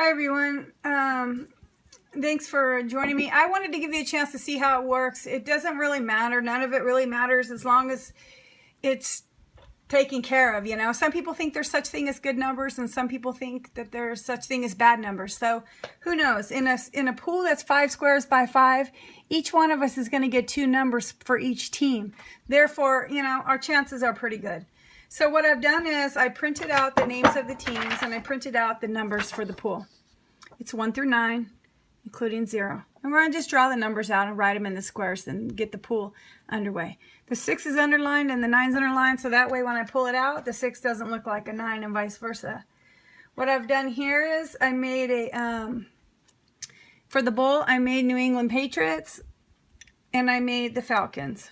Hi everyone. Thanks for joining me. I wanted to give you a chance to see how it works. It doesn't really matter. None of it really matters as long as it's taken care of, you know. Some people think there's such thing as good numbers and some people think that there's such thing as bad numbers. So who knows? In a pool that's 5 squares by 5, each one of us is going to get 2 numbers for each team. Therefore, you know, our chances are pretty good. So what I've done is I printed out the names of the teams and I printed out the numbers for the pool. It's 1 through 9, including 0. And we're going to just draw the numbers out and write them in the squares and get the pool underway. The 6 is underlined and the 9 is underlined, so that way when I pull it out, the 6 doesn't look like a 9 and vice versa. What I've done here is I made for the bowl, I made New England Patriots and I made the Falcons.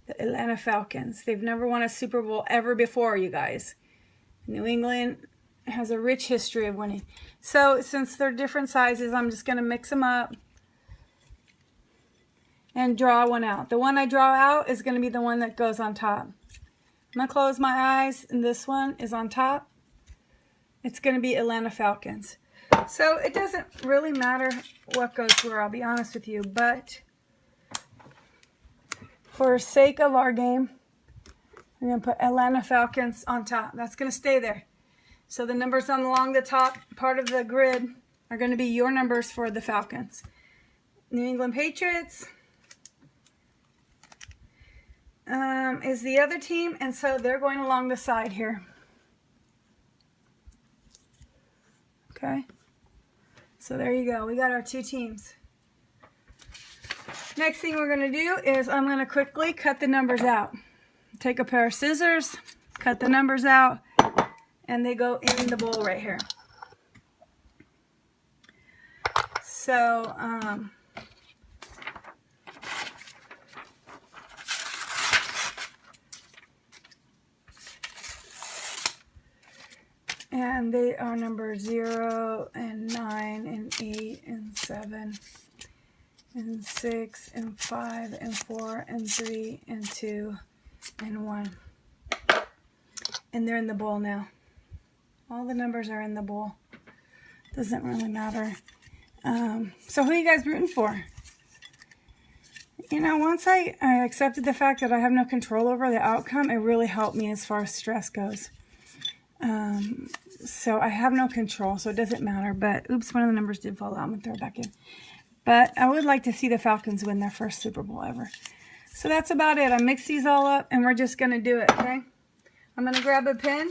The Atlanta Falcons. They've never won a Super Bowl ever before, you guys. New England has a rich history of winning. So since they're different sizes, I'm just going to mix them up and draw one out. The one I draw out is going to be the one that goes on top. I'm going to close my eyes, and this one is on top. It's going to be Atlanta Falcons. So it doesn't really matter what goes where, I'll be honest with you, but for sake of our game, we're going to put Atlanta Falcons on top. That's going to stay there. So the numbers along the top part of the grid are going to be your numbers for the Falcons. New England Patriots is the other team, and so they're going along the side here. Okay. So there you go. We got our 2 teams. Next thing we're going to do is I'm going to quickly cut the numbers out. Take a pair of scissors, cut the numbers out, and they go in the bowl right here. So, and they are number 0 and 9 and 8 and 7. And 6 and 5 and 4 and 3 and 2 and 1. And they're in the bowl now. All the numbers are in the bowl. Doesn't really matter. So who are you guys rooting for? You know, once I accepted the fact that I have no control over the outcome, it really helped me as far as stress goes. So I have no control, so it doesn't matter. But, oops, one of the numbers did fall out. I'm going to throw it back in. But I would like to see the Falcons win their first Super Bowl ever. So that's about it. I mixed these all up, and we're just going to do it, okay? I'm going to grab a pen.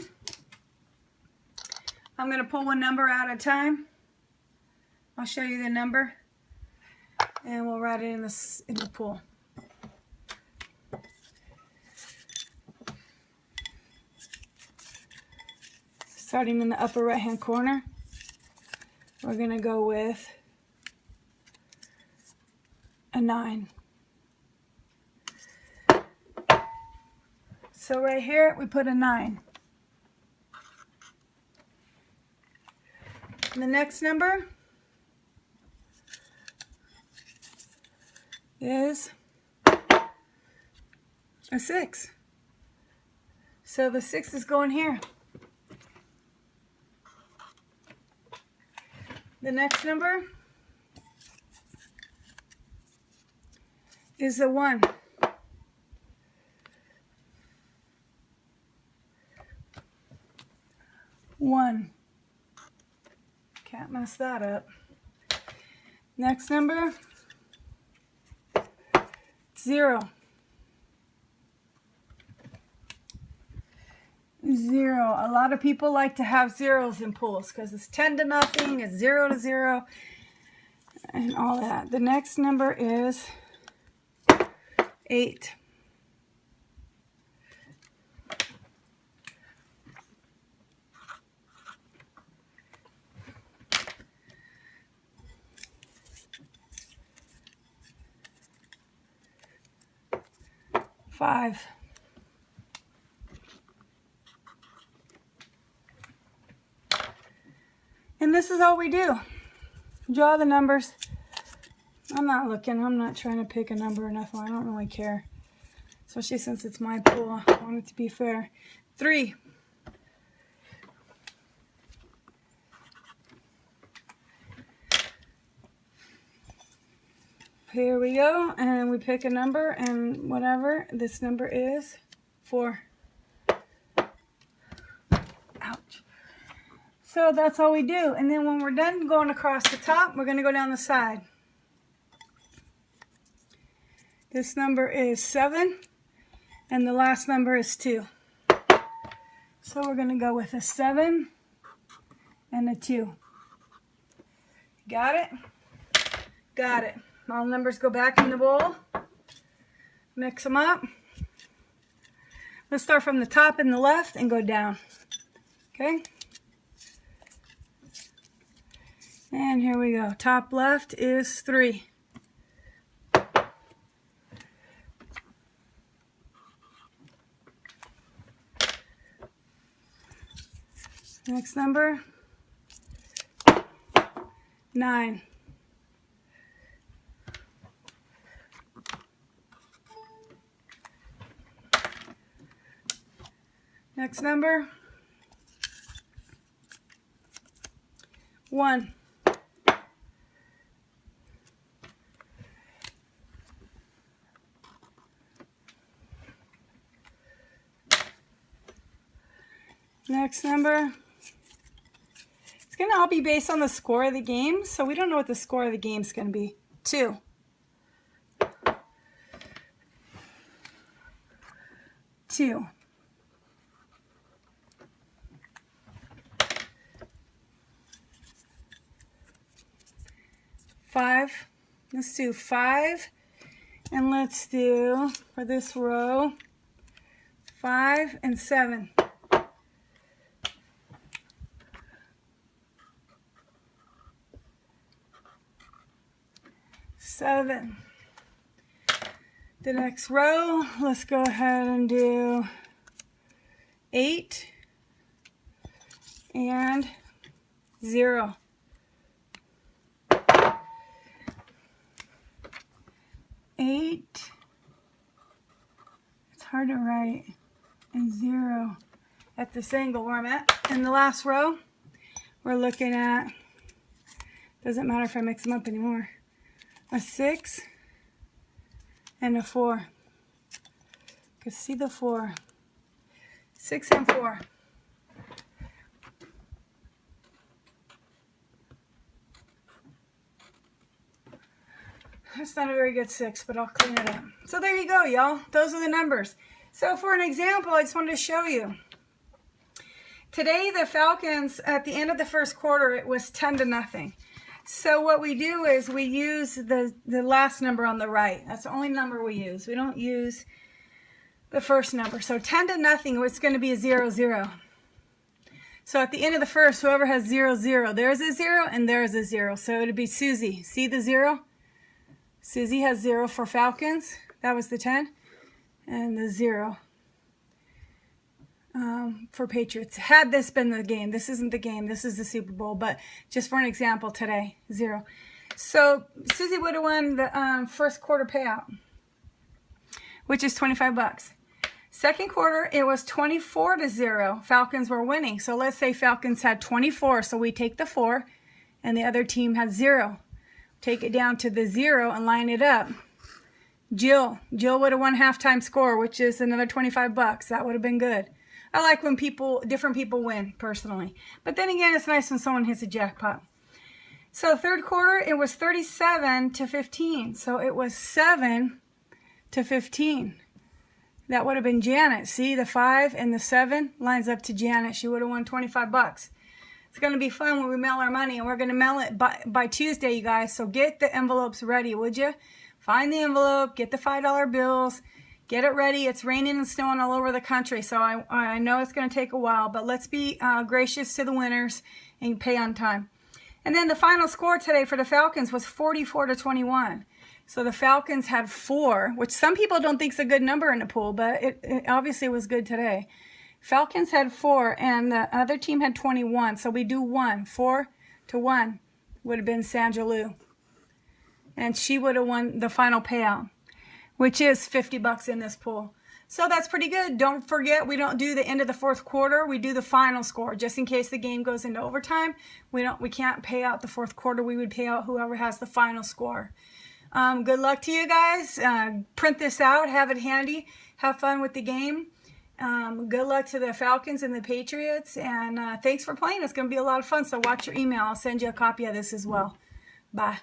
I'm going to pull one number at a time. I'll show you the number, and we'll write it in the pool. Starting in the upper right-hand corner, we're going to go with a 9. So right here we put a 9. And the next number is a 6. So the 6 is going here. The next number is a 1. Can't mess that up. Next number, 0. 0. A lot of people like to have zeros in pools because it's 10 to nothing, it's 0 to 0, and all that. The next number is 8. Five. And this is all we do. Draw the numbers. I'm not looking. I'm not trying to pick a number or nothing. I don't really care. Especially since it's my pool. I want it to be fair. 3. Here we go, and we pick a number, and whatever this number is, 4. Ouch. So that's all we do, and then when we're done going across the top, we're going to go down the side. This number is 7, and the last number is 2. So we're going to go with a 7 and a 2. Got it? Got it. All numbers go back in the bowl. Mix them up. Let's start from the top in the left and go down. Okay? And here we go. Top left is 3. Next number, 9. Next number, 1. Next number, it's going to all be based on the score of the game, so we don't know what the score of the game is going to be. 2. 2. 5. Let's do 5, and let's do, for this row, 5 and 7. 7. The next row, let's go ahead and do 8 and 0. 8, it's hard to write, and 0 at this angle where I'm at. In the last row, we're looking at, doesn't matter if I mix them up anymore, a 6 and a 4. You can see the 4. 6 and 4. That's not a very good 6, but I'll clean it up. So there you go, y'all. Those are the numbers. So for an example, I just wanted to show you. Today, the Falcons, at the end of the first quarter, it was 10-0. So what we do is we use the last number on the right. That's the only number we use. We don't use the first number. So 10-0, it's going to be a 0-0. So at the end of the first, whoever has 0-0, there's a 0 and there's a 0. So it'd be Susie. See the 0? Susie has 0 for Falcons. That was the 10. And the 0 for Patriots. Had this been the game, this isn't the game, this is the Super Bowl, but just for an example today, 0. So Susie would have won the first quarter payout, which is $25. Second quarter, it was 24-0. Falcons were winning. So let's say Falcons had 24, so we take the 4, and the other team had 0. Take it down to the 0 and line it up. Jill would have won halftime score, which is another $25. That would have been good. I like when different people win, personally. But then again, it's nice when someone hits a jackpot. So third quarter, it was 37-15. So it was 7-15. That would have been Janet. See, the 5 and the 7 lines up to Janet. She would have won $25. It's going to be fun when we mail our money, and we're going to mail it by Tuesday, you guys. So get the envelopes ready, would you? Find the envelope, get the $5 bills, get it ready. It's raining and snowing all over the country, so I know it's going to take a while, but let's be gracious to the winners and pay on time. And then the final score today for the Falcons was 44-21. So the Falcons had 4, which some people don't think is a good number in the pool, but it obviously was good today. Falcons had 4, and the other team had 21. So we do 1. 4-1 would have been Sandra Lou. And she would have won the final payout, which is $50 in this pool. So that's pretty good. Don't forget, we don't do the end of the fourth quarter. We do the final score, just in case the game goes into overtime. We can't pay out the fourth quarter. We would pay out whoever has the final score. Good luck to you guys. Print this out, have it handy, have fun with the game. Good luck to the Falcons and the Patriots, and thanks for playing. It's going to be a lot of fun, so watch your email. I'll send you a copy of this as well. Bye.